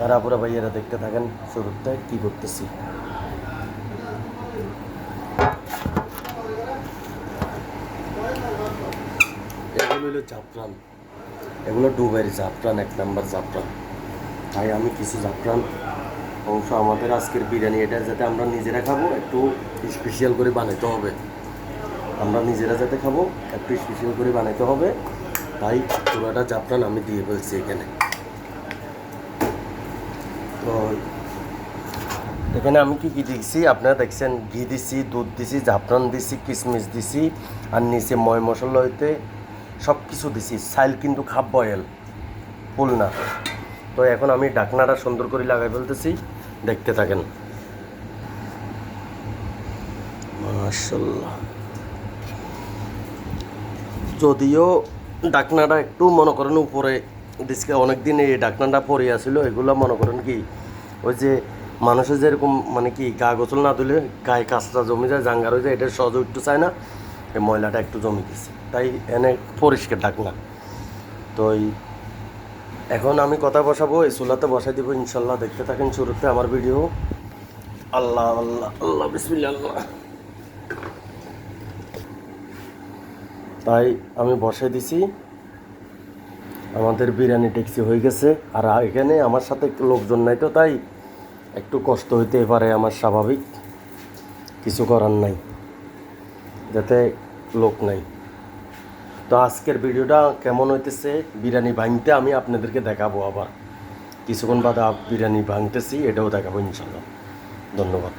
আর আপুরা ভাইয়েরা দেখতে থাকেন শুরুতে কি করতেছি। এগুলো হলো জাফরান, এগুলো ডুবের জাফরান, 1 নম্বর জাফরান। তাই আমি কিছু জাফরান অংশ আমাদের আজকের বিরিয়ানি, এটা যাতে আমরা নিজেরা খাবো একটু স্পেশাল করে বানাইতে হবে। আমরা নিজেরা যাতে খাবো একটু স্পেশাল করে বানাইতে হবে, তাই পুরোটা জাফরান আমি দিয়ে ফেলছি এখানে। তো এখানে আমি কি কি দিচ্ছি আপনারা দেখছেন, ঘি দিছি, দুধ দিছি, জাফরান দিছি, কিশমিশ দিছি, আর নিচে ময় মশলা হইতে সব কিছু দিছি। সাইল কিন্তু খাপ বয়েল, ফুল না। তো এখন আমি ঢাকনাটা সুন্দর করে লাগাই ফেলতেছি, দেখতে থাকেন। মাশাআল্লাহ। যদিও ঢাকনাটা একটু মনে করেন উপরে ডিসকে অনেক দিন এই ঢাকনাটা পরে আসছিল, এগুলো মনে করেন কি ওই যে মানুষের যেরকম মানে কি গা গোসল না দিলে গায়ে কাঁচটা জমে যায়, জাঙ্গার হয়ে যায়, এটা সহজে উঠতে চায় না, এই ময়লাটা একটু জমে গেছে, তাই এনে পরিষ্কার ঢাকনা। তো এখন আমি কথা বসাবো, এই চুলাতে বসাই দিব ইনশাল্লাহ। দেখতে থাকেন শুরুতে আমার ভিডিও। আল্লাহ আল্লাহ আল্লাহ বিসমিল্লাহ আল্লাহ। তাই আমি বসাই দিছি, আমাদের বিরিয়ানি ট্যাক্সি হয়ে গেছে। আর এখানে আমার সাথে একটু লোকজন নাই, তো তাই একটু কষ্ট হইতেই পারে, আমার স্বাভাবিক, কিছু করার নাই, যাতে লোক নাই। তো আজকের ভিডিওটা কেমন হইতেছে বিরিয়ানি ভাঙতে আমি আপনাদেরকে দেখাবো, আবার কিছুক্ষণ বাদে বিরিয়ানি ভাঙতেছি, এটাও দেখাবো ইনশাল্লাহ। ধন্যবাদ।